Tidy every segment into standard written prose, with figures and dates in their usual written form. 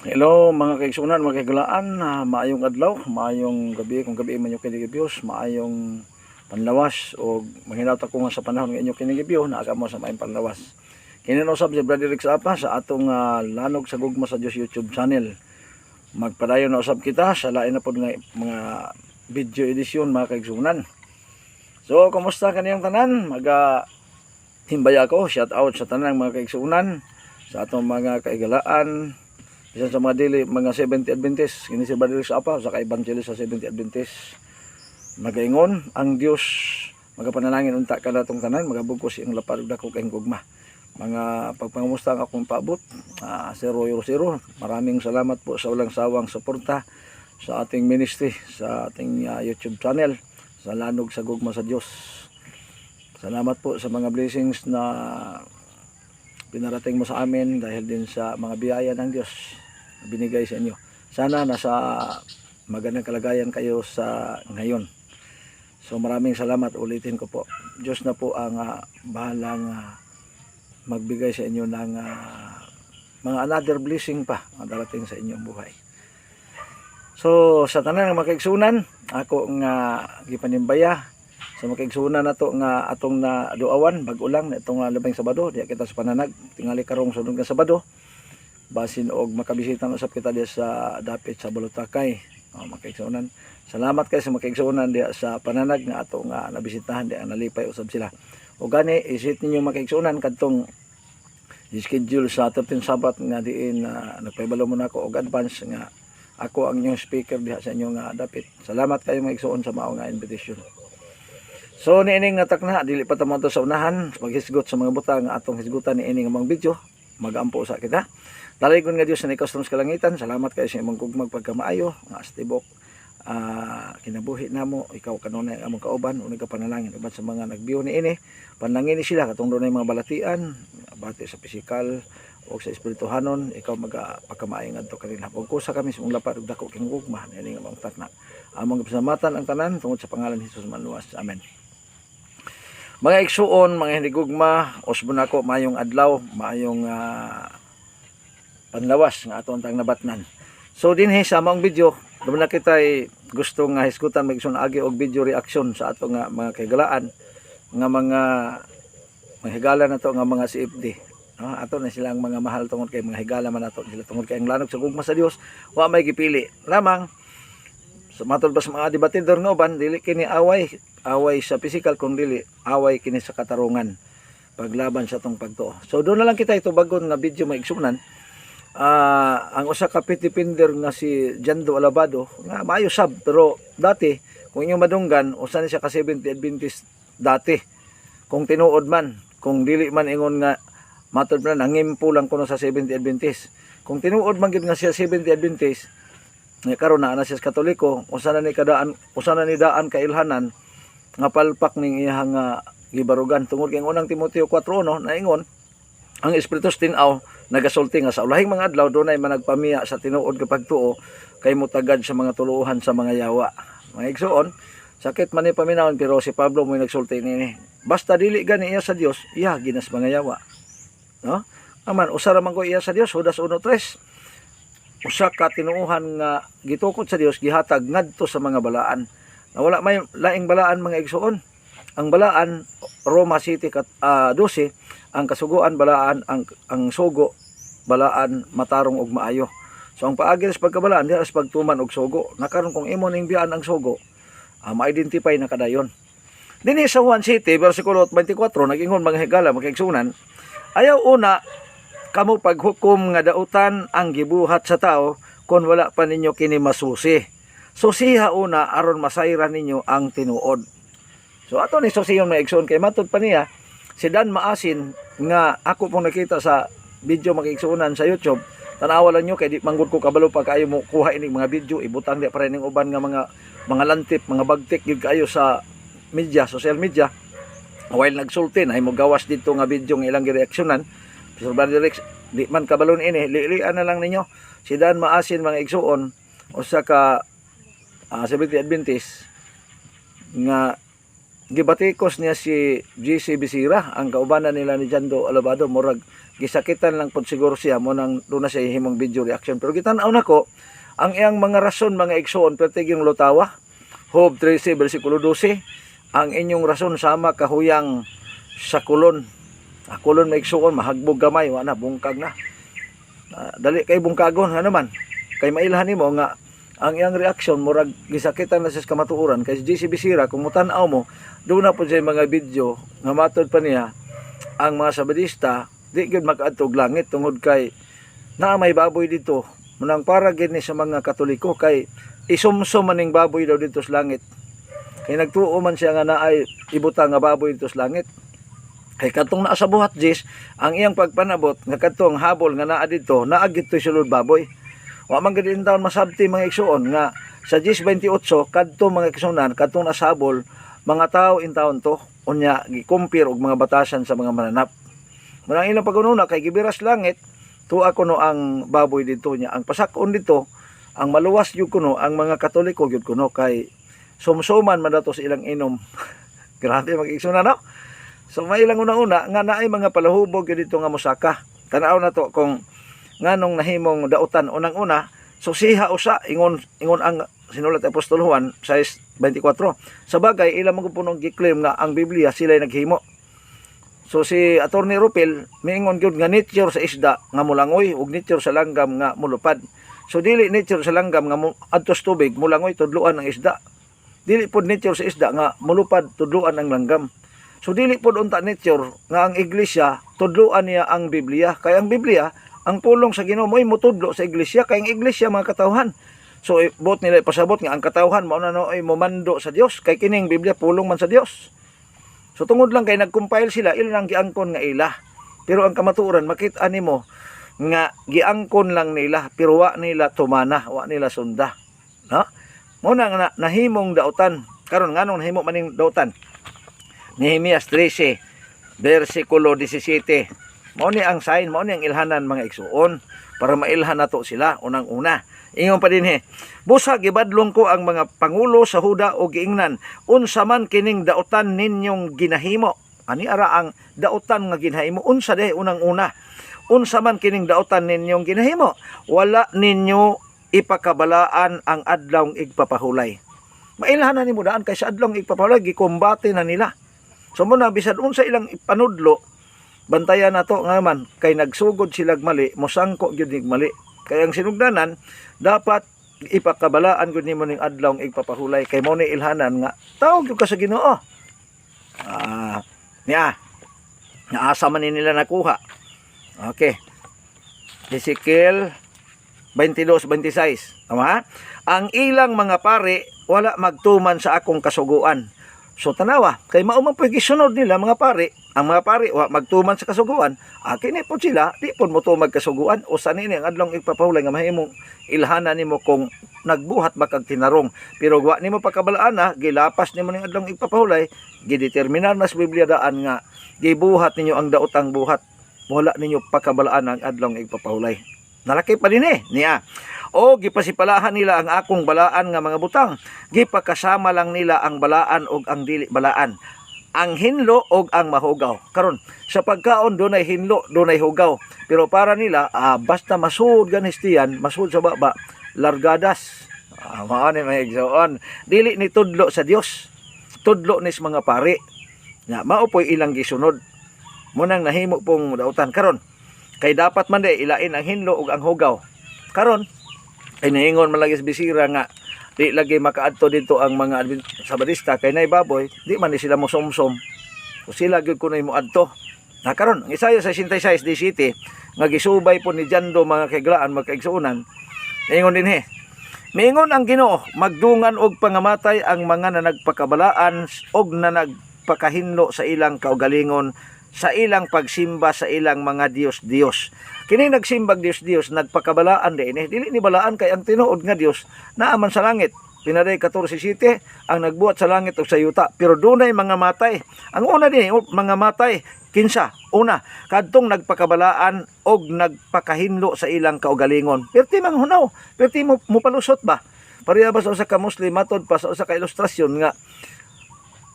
Hello mga kaigsunan, mga kaigalaan, maayong adlaw, maayong gabi, kung gabi man yung kinigibiyos, maayong panlawas o manghinaut ako nga sa panahon nga inyo kinigibyo, naaga mo sa maayong panlawas. Kininusab si Brother Rick Apa sa atong lanog sa gugma sa Diyos YouTube channel. Magpadayon na usab kita sa lain na po nga mga video edition mga kaigsunan. So, kumusta kaniyang tanan? Himbaya ko, shout out sa tanan mga kaigsunan, sa atong mga kaigalaan, isa sa mga dili, mga 70 Adventist, kini si Brother Apa, sa ka-evangelist sa 70 Adventist. Magaingon ang Dios, magapanalangin unta ka natong tanan, magabugkos iyang lapad ug dako kayong gugma. Mga pagpangamusta ang akong paabot, 000. Maraming salamat po sa walang sawang suporta sa ating ministry, sa ating YouTube channel, sa Lanog sa Gugma sa Dios. Salamat po sa mga blessings na pinarating mo sa amin dahil din sa mga biyaya ng Diyos na binigay sa inyo. Sana nasa magandang kalagayan kayo sa ngayon. So maraming salamat, ulitin ko po. Diyos na po ang bahalang magbigay sa inyo ng mga another blessing pa na darating sa inyong buhay. So sa tanan ng mga kaigsunan, ako nga gipanimbaya sa mga kaigsunan na to nga atong na duawan bag-ulang na itong labing Sabado, diya kita sa pananag tingali karong sunod nga Sabado, basin og makabisita na usab kita diya sa dapit sa Balutakay. Mga kaigsunan, salamat kayo sa mga kaigsunan diya sa pananag nga atong nabisitahan diya, nalipay usab sila. O gani isit ninyo mga kaigsunan kadtong schedule sa 13 Sabat nga diin nagpahibalo mo na ako og advance nga ako ang inyong speaker diha sa inyo nga dapit. Salamat kayo mga kaigsuon sa mao nga invitation. So niining natakna, dili pa tamo sa unahan, maghisgot sa mga butang nga atong hisgutan niining nga mga video, magampo sa kita. Daligon nga Dios na ikaw sa kalangitan, salamat kayo sa imong gugmag pagkamaayo, nga astibok kinabuhi namo, ikaw kanunay ang among kauban, unay ka panalangin uban sa mga nagbiyo niini, panalangin ni sila katong dunay mga balatian, bati sa pisikal o sa espirituhanon, ikaw magpagkamaayo ngadto kanila. Pagkusa kami sa imong lapad ug dako king gugma niining nga mga takna. Among pasalamatan ang tanan tungod sa pangalan ni Hesus manuwas. Amen. Mga igsuon, mga hinigugma, usbon ako, mayong adlaw, mayong panlawas nga aton tang nabatnan. So dinhi sa among video, naman na kita gusto nga hisgutan magigsoon agi og video reaction sa ato nga mga kagalaan nga mga higala na to nga mga CFD. Ato na silang mga mahal tungod kay mga higala man ato sila tungod kay ang lanog sa gugma sa Dios, wa may gipili. Lamang sa matod ba sa mga debatidor nga uban, dili kini away sa physical kung dili away kini sa katarungan paglaban sa tong pagtuo. So doon na lang kita ito bagon nga video maigsunan. Ang usa ka pitipindir nga si Jando Alabado nga maayo sab, pero dati kung inyo madunggan usa ni siya ka 70 Adventist dati. Kung tinuod man, kung dili man ingon nga matod man nangimpo lang kuno sa 70 Adventist. Kung tinuod man gid nga siya 70 Adventist, karon na siya Katoliko, usa na ni daan kailhanan nga palpak ning iyang gibarugan tungod kay unang Timoteo 4:1 naingon ang Espiritu tinaw nagasulti nga sa ulahing mga adlaw dunay managpamiya sa tinuod nga pagtuo kay mutagad sa mga tuluhan sa mga yawa. Mga igsoon, sakit man ni paminawon pero si Pablo mo nagsulti nini. Basta dili gani iya sa Dios, iya ginas mga yawa. No? Aman usa ra man ko iya sa Dios, Judas 1:3. Usa ka tinuohan nga gitukod sa Dios gihatag ngadto sa mga balaan. Na wala may laing balaan mga igsuon. Ang balaan Roma City 12, ang kasuguan balaan ang sugo balaan matarong og maayo. So ang paagi sa pagkabalaan diha sa pagtuman og sugo. Nakaron kung imo ning biyan ang sugo, ma-identify na kadayon. Dinhi sa Juan City bersikulo 24 nag-ingon mga higala mga igsunan, ayaw una kamo paghukom nga dautan ang gibuhat sa tao kung wala pa ninyo kini masusi. Susiha una aron masayran ninyo ang tinuod. So ato ni susiyon mga igsoon kay matod pa niya si Dan Maasin nga ako pong nakita sa video makigsuunan sa YouTube. Tanawa lang nyo kay di manggod ko kabalo pa kayo mo kuha ining mga video, ibutang di pa rin ng uban nga mga lantip, mga bagtik gid kayo sa media, social media. While nagsulti na mo gawas dito nga video nga ilang gireaksyonan. Sir Brother di man kabalon ini, lian na lang ninyo. Si Dan Maasin mga igsuon usa ka 70 Adventist nga gibatikos niya si GC Bisira, ang kaubanan nila ni Jando Alabado, murag gisakitan lang pod siguro siya mo nang doon na siya himong video reaction. Pero gitan-aw nako ang iyang mga rason mga igsoon perti yung lutawa. Job 13 bersikulo 12, ang inyong rason sama kahuyang sa kulon. Kulon maigsuon mahagbog gamay wala bungkag na. Dali kay bungkagon nga naman. Kay mailhan nimo nga ang iyang reaction murag gisakitan na sa kamatuoran kay GC Bisira kung mutan-aw mo doon na po sa mga video nga matod pa niya ang mga sabadista di gyud makaadtog langit tungod kay naa may baboy dito munang para gid ni sa mga Katoliko kay isumsum maning baboy daw dito sa langit kay nagtuo man siya nga naay ibutang nga baboy dito sa langit kay kadtong naa sa buhat Jis ang iyang pagpanabot nga kadtong habol nga naa dito naa gid sulod baboy wa man gid taon masabti mga igsuon nga sa Jis 28 kadto mga igsuonan kadtong nasabol mga tao in taon to unya gikumpir og mga batasan sa mga mananap. Munang ilang pagununa kay gibiras langit tuwa kuno ang baboy dito niya. Ang pasakon dito ang maluwas gyud kuno ang mga Katoliko gyud kuno kay sumsuman man dato sa ilang inom. Grabe mag-igsunan no. So may ilang una-una nga naay mga palahubog gyud dito nga mosaka. Tanaw na to kung nganong nahimong dautan unang-una so siha usa ingon ang sinulat Apostol Juan 6:24. Sa bagay, ilang mga punong giklaim nga ang Biblia sila'y naghimo. So si Attorney Rupil, miingon gyud nga nature sa isda nga mulangoy ug nature sa langgam nga mulupad. So dili nature sa langgam nga adtos tubig mulangoy tudluan ang isda. Dili pod nature sa isda nga mulupad tudluan ang langgam. So dili pod unta nature nga ang iglesia tudluan niya ang Biblia. Kay ang Biblia ang pulong sa Ginoo mo'y mutudlo sa iglesia kay ang iglesia mga katawhan. So bot nila pasabot nga ang katawhan mao na ay momando sa Dios kay kining Biblia pulong man sa Dios. So tungod lang kay nag-compile sila ilang giangkon nga ila. Pero ang kamatuoran makita nimo nga giangkon lang nila pero wa nila tumana, wa nila sunda. No? Mo na nahimong dautan. Karon nganong nahimo maning dautan? Nehemias 13 bersikulo 17. Mao ni ang sign, mao ni ang ilhanan mga igsuon para mailhan nato sila unang-una. Ingon pa dinhi, busa gibadlong ko ang mga pangulo sa Huda o giingnan, unsa man kining dautan ninyong ginahimo. Ani ara ang dautan nga ginahimo, unsa de unang-una. Unsa man kining dautan ninyong ginahimo, wala ninyo ipakabalaan ang adlawng igpapahulay. Mailhan na nimo daan kay sa adlawng igpapahulay gikumbate na nila. So mo na bisad unsa ilang ipanudlo, bantayan nato nga man kay nagsugod sila mali, mosangko gyud nig mali. Kaya ang sinugdanan, dapat ipakabalaan ko nimo ning adlawng igpapahulay. Kay mo ni ilhanan nga, tawag yung ka sa Ginoo. Naasa man nila nakuha. Okay. Ezekiel 22:26. Tama ha? Ang ilang mga pare, wala magtuman sa akong kasuguan. So tanawa, kay mao man po'y gisunod nila mga pare, ang mga pare wa magtuman sa kasuguan, kini po sila di po mo to magkasuguan o sa nini ang adlong igpapahulay nga mahimong ilhanan nimo kung nagbuhat bakag tinarong. Pero wa nimo pakabalaan na gilapas nimo ning adlong igpapahulay, gideterminar na sa Biblia daan nga gibuhat ninyo ang daotang buhat. Wala ninyo pakabalaan ang adlong igpapahulay. Nalaki pa din niya. O gipasipalahan nila ang akong balaan nga mga butang. Gipakasama lang nila ang balaan og ang dili balaan. Ang hinlo og ang mahugaw. Karon sa pagkaon dunay hinlo, dunay hugaw. Pero para nila basta masud ganistiyan, masud sa baba, largadas. Mao ni may igsoon. Dili ni tudlo sa Dios. Tudlo ni mga pari. Nga mao poy ilang gisunod. Munang nahimo pong dautan karon. Kay dapat man de ilain ang hinlo ug ang hugaw. Karon ay naingon man lagi sa Bisira nga di lagi makaadto dito ang mga sabadista kay nay baboy, di man ni sila mo somsom. O sila gyud kunoy mo adto. Na karon ang Isaiah 66:17 nga gisubay po ni Jando mga kaglaan magkaigsuonan. Naingon dinhi. Miingon ang Ginoo, magdungan og pangamatay ang mga nanagpakabalaan og nanagpakahinlo sa ilang kaugalingon sa ilang pagsimba sa ilang mga Dios-Dios. Kini nagsimbag Dios-Dios nagpakabalaan din dili ni balaan kay ang tinuod nga Dios naaman sa langit. Pinaday 14:7 ang nagbuhat sa langit ug sa yuta pero dunay mga matay. Ang una din mga matay kinsa una kadtong nagpakabalaan og nagpakahinlo sa ilang kaugalingon. Perti mang hunaw, perti mo palusot ba? Pareha ba sa usa ka Muslim matod pa sa usa ka ilustrasyon nga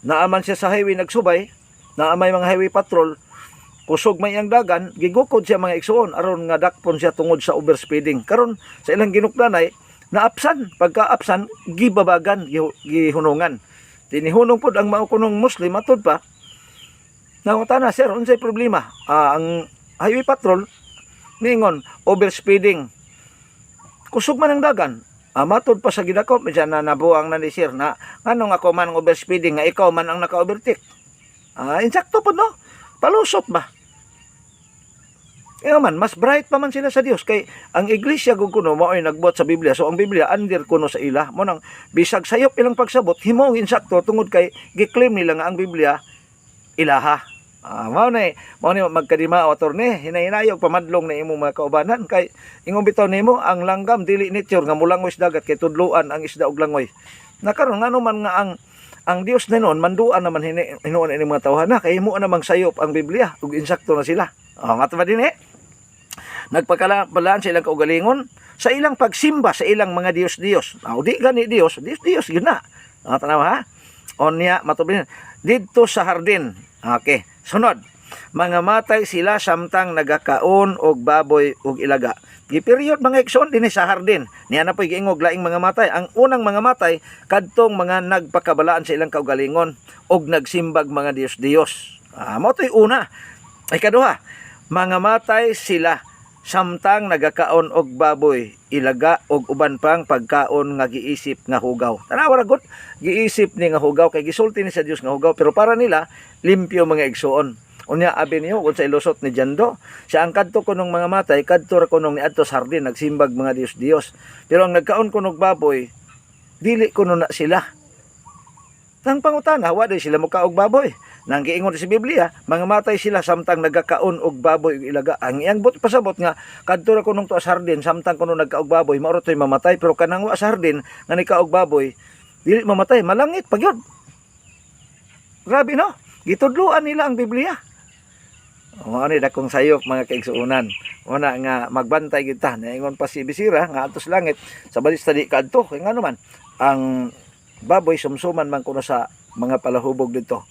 naaman siya sa highway nagsubay, naamay mga highway patrol, kusog may ang dagan, gigukod siya mga igsoon aron nga dakpon siya tungod sa overspeeding. Karon sa ilang ginukdanay naapsan, pagka-apsan gibabagan, gihunungan. Tinihunong pod ang mao kunong Muslim atod pa. Nangutana, sir, unsay problema? Ang highway patrol ningon overspeeding. Kusog man ang dagan. Matod pa sa gidako, medya na nabuang na ni sir na nganong ako man ang overspeeding nga ikaw man ang naka-overtake. Insakto po no? Palusot ba? Man, mas bright pa man sila sa Dios kay ang iglesia kung kuno mao ay nagbuhat sa Biblia. So ang Biblia under kuno sa ila. Mo nang bisag sayop ilang pagsabot himo insakto tungod kay giklaim nila nga ang Biblia ilaha. Mao ni magkadima o attorney hinahinayog pamadlong na imong mga kaubanan kay ingon bitaw nimo ang langgam dili nature nga mulangoy sa dagat kay tudluan ang isda og langoy. Nakaron ngano man nga ang Dios na noon manduan naman hinuon ini mga tawhana kay himo namang sayop ang Biblia ug insakto na sila. Nga ba din nagpakalaan sa ilang kaugalingon sa ilang pagsimba sa ilang mga Diyos-Diyos. Di gani Diyos yun na. Tanawa ha? Onya matubin didto sa hardin. Okay. Sunod, mga matay sila samtang nagakaon og baboy og ilaga. Giperiod mga igsoon dinhi sa hardin. Niya na po'y giingog laing mga matay. Ang unang mga matay kadtong mga nagpakabalaan sa ilang kaugalingon og nagsimbag mga Diyos-Diyos. Mao to'y una. Ay kaduha, mga matay sila samtang nagakaon og baboy, ilaga og uban pang pagkaon nga giisip nga hugaw. Tanawa ra gud, giisip ni nga hugaw kay gisulti ni sa Dios nga hugaw pero para nila limpyo mga igsoon. Unya abi niyo kun sa ilusot ni Jando, siya ang kadto kunong mga matay, kadto ra kunong niadto sa hardin nagsimbag mga Dios. Pero ang nagkaon kunog baboy, dili kuno na sila. Nang pangutana, wa di sila mukaog baboy. Nang giingon sa Biblia, mga matay sila samtang nagakaon og baboy ug ilaga. Ang iyang pasabot nga kadto ra kunong to sa hardin samtang kuno nagkaog baboy, mao to'y mamatay pero kanang wa sa hardin nga nikaog baboy, dili mamatay, malangit pagyud. Grabe no? Gitudluan nila ang Biblia. Ano dakong sayop mga kaigsuunan. Una nga magbantay kita. Naingon pa si Bisira nga atos langit sa balis tadi kadto. Kaya nga naman, ang baboy sumsuman man kuno sa mga palahubog dito.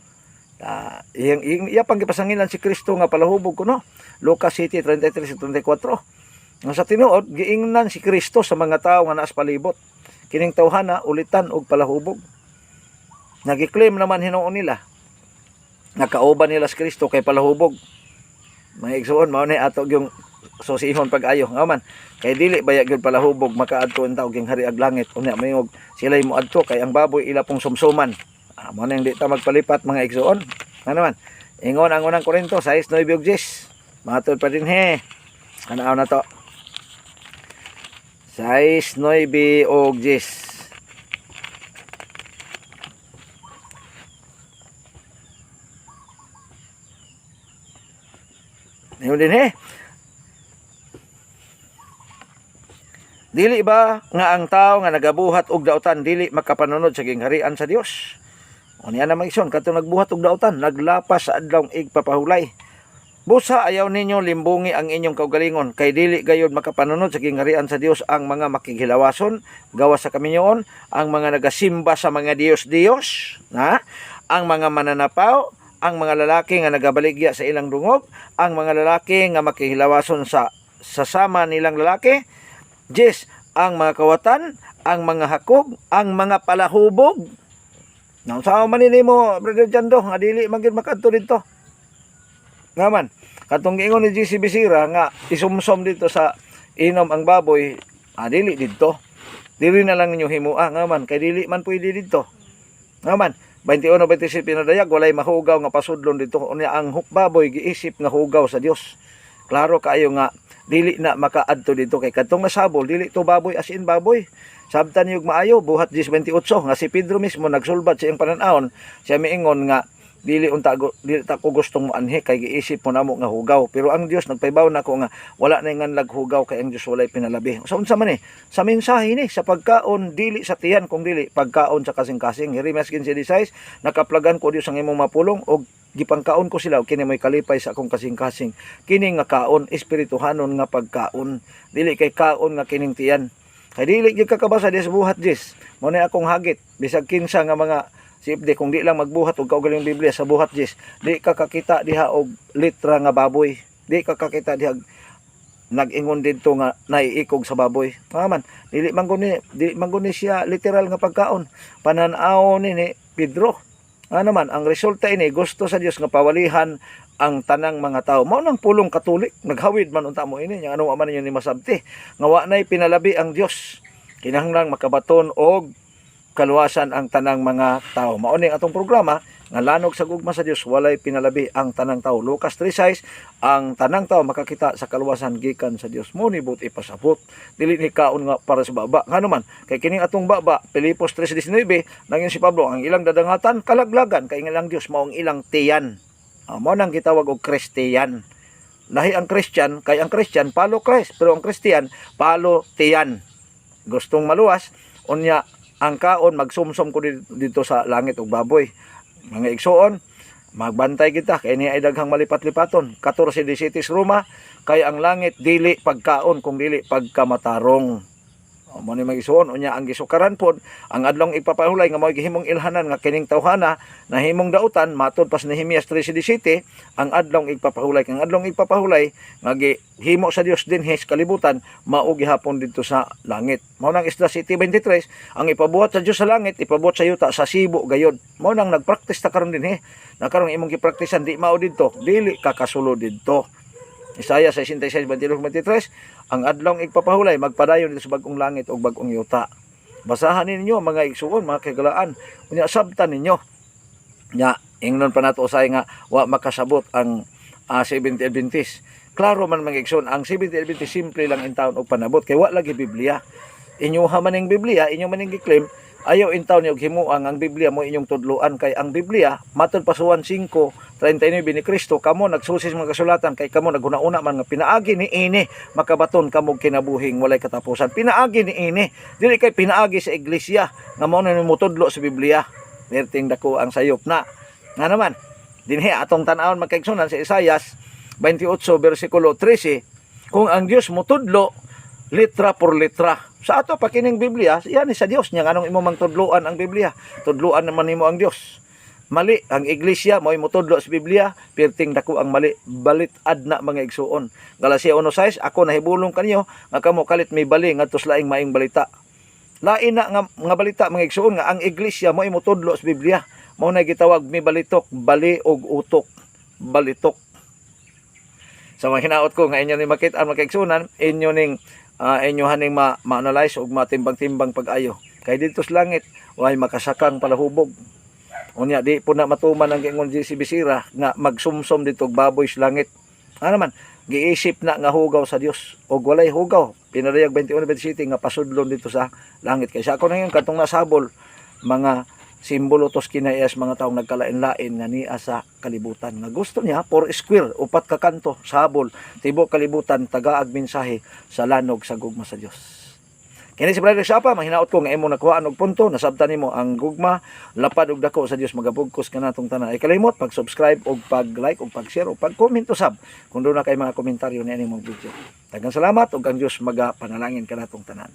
Iya pang gipasangilan si Kristo nga palahubog kuno. Lucas 7:33-34. Nga sa tinuod, giingnan si Kristo sa mga tao nga naas palibot. Kining tawhana ulitan og palahubog. Nagiklaim naman hinuon nila nakauban nila sa Kristo kay palahubog. Mga igsoon mao ni ato yung susihon pag-ayo ngaman kay dili baya gyud palahubog makaadto ang taog yung hari ag langit unya mayong sila mo adto kay ang baboy ila pong sumsuman. Mao nang di ta magpalipat mga igsoon. Ano naman ingon ang unang Korinto 6:9-10 matod pa din he. Ano na to 6:9-10. Ngayon din dili ba nga ang tao nga nagabuhat og dautan dili makapanunod sa gingharian sa Dios? O niya namang ison kadtong nagbuhat og dautan naglapas sa adlawng igpapahulay. Busa ayaw ninyo limbungi ang inyong kaugalingon kay dili gayud makapanunod sa gingharian sa Dios ang mga makighilawason gawas sa kaminyoon, ang mga nagasimba sa mga Diyos, ang mga mananapaw, ang mga lalaki nga nagabaligya sa ilang dungog, ang mga lalaki nga makihilawason sa sama nilang lalaki, ang mga kawatan, ang mga hakog, ang mga palahubog. Nang sa manini mo, Brother Jando, nga dili man gyud makadto dito. Ngaman, katong giingon ni GC Bisira nga isumsom dito sa inom ang baboy, dili dito. Dili na lang ninyo himua ngaman kay dili man pwede dito. Ngaman, 21-27 pinadayag walay mahugaw nga pasudlon dito. Unya ang hukbaboy giisip nga hugaw sa Dios. Klaro kaayo nga dili na makaadto dito kay kadtong nasabol dili to baboy as in baboy. Sabtan yung maayo buhat 10:28 nga si Pedro mismo nagsulbad sa iyang pananahon. Siya miingon nga dili ta ko gustong mo anhi kay giisip mo namo nga hugaw pero ang Dios nagpaybaw nako nga wala na nganlag hugaw kay ang Dios walay pinalabi. So unsa man sa mensahe ni sa pagkaon dili sa tiyan kung dili pagkaon sa kasing-kasing. Jeremias 15:16 nakaplagan ko Dios ang imong mapulong og gipangkaon ko sila og kini mo'y kalipay sa akong kasing-kasing. Kini nga kaon espirituhanon nga pagkaon dili kay kaon nga kining tiyan. Kay dili gyud kakabasa des buhat mo na akong hagit bisag kinsa nga mga CFD kung di lang magbuhat og kaugaling Biblia sa buhat Jis, di ka kakita diha og litra nga baboy. Di ka kakita diha nag-ingon dito nga naiikog sa baboy. Nga man, dili man guni siya literal nga pagkaon. Pananaw ni Pedro. Ano man, ang resulta ini gusto sa Dios nga pawalihan ang tanang mga tao. Mao nang pulong Katolik, naghawid man unta mo ini, yang ano man ninyo ni masabti. Nga wa nay pinalabi ang Dios. Kinahanglang makabaton og kaluwasan ang tanang mga tao. Mao ni atong programa nga lanog sa gugma sa Dios, walay pinalabi ang tanang tao. Lucas 3:6, ang tanang tao makakita sa kaluwasan gikan sa Dios. Mo ni buti pasabot. Dili ni kaon nga para sa baba. Ngano man, kay kining atong baba, Filipos 3:19, nangin si Pablo, ang ilang dadangatan kalaglagan kay ilang Dios mao ang ilang tiyan. Mao nang gitawag og Kristiyan. Lahi ang Christian, kay ang Christian palo Christ, pero ang Christian palo tiyan. Gustong maluwas, unya ang kaon magsumsum ko dito sa langit og baboy. Mga igsoon, magbantay kita kay ni ay daghang malipat-lipaton. 14:17 Roma, kay ang langit dili pagkaon kung dili pagkamatarong. Mo ni magisuon unya ang gisukaran pod ang adlong ipapahulay nga mao gihimong ilhanan nga kining tawhana nahimong dautan matud pas Nehemias 3:17 ang adlong ipapahulay nga gihimo sa Dios dinhi sa kalibutan mao gihapon didto sa langit. Mao nang Isla City 23 ang ipabuhat sa Dios sa langit ipabuhat sa yuta sa Sibo gayod. Mao nang nagpractice ta karon dinhi. Na karon imong gipraktisan di mao didto dili kakasulod didto. Isaiah 66:22-23, ang adlong igpapahulay magpadayon dito sa bagong langit o bagong yuta. Basahan ninyo mga igsuon, mga kagalaan. Unya sabtan ninyo. Nya ingnon pa nato usay nga wa makasabot ang Seventh Adventist. Klaro man mga igsuon, ang Seventh Adventist simple lang in taon og panabot kay wa lagi Biblia. Inyuha man ning Biblia, inyo man ning giklaim, ayaw in taon yung himuang ang Biblia mo inyong tudluan kay ang Biblia matod pa sa 1:5:39 ni Kristo kamo nagsusis mga kasulatan kay kamo naguna-una man nga pinaagi ni ini makabaton kamo kinabuhing walay katapusan. Pinaagi ni ini dili kay pinaagi sa iglesia nga mao na mutudlo sa Biblia. Perting dako ang sayop na. Nga naman dinhi atong tan-awon magkaigsunan sa Isaias 28:13, kung ang Dios mutudlo litra por litra. Sa ato pa kining Biblia, yan sa Dios niya nganong imo mang tudloan ang Biblia. Tudloan naman nimo ang Dios. Mali ang iglesia mo'y mutudlo sa Biblia, perting dako ang mali. Balitad na mga igsuon. Galacia 1:6, ako nahibulong kanyo nga kamo kalit may bali ngadto sa laing maing balita. Lain na nga balita mga igsuon nga ang iglesia mo'y mutudlo sa Biblia. Mao na gitawag mi balitok, bali og utok, balitok. Sa mga hinaot ko nga inyo ni makit-an mga igsuonan, inyo ning inyo haning ma-analyze ug matimbang-timbang pag-ayo. Kay dito sa langit way makasakang palahubog. Unya di po na matuman ang giingon si Bisira nga magsumsum dito og baboy sa langit. Ano man, giisip na nga hugaw sa Dios og walay hugaw. Pinarayag 21:27 nga pasudlon dito sa langit. Kaysa ako na yun katong nasabol mga simbolo tos kinayas mga taong nagkalain-lain nga niya sa kalibutan. Nga gusto niya, 4 square, 4 ka kanto, sabol, tibo kalibutan, tagaag mensahe sa lanog sa gugma sa Dios. Kini si Brother Sapa, mahinaot ko nga imo nakuhaan og punto, nasabtan nimo ang gugma, lapad og dako sa Dios, magabugkos ka natong tanan. Ay kalimot, pag-subscribe og pag-like og pag-share og pag-comment usab kung doon na kay mga komentaryo ni animong video. Daghang salamat ug ang Dios magapanalangin ka natong tanan.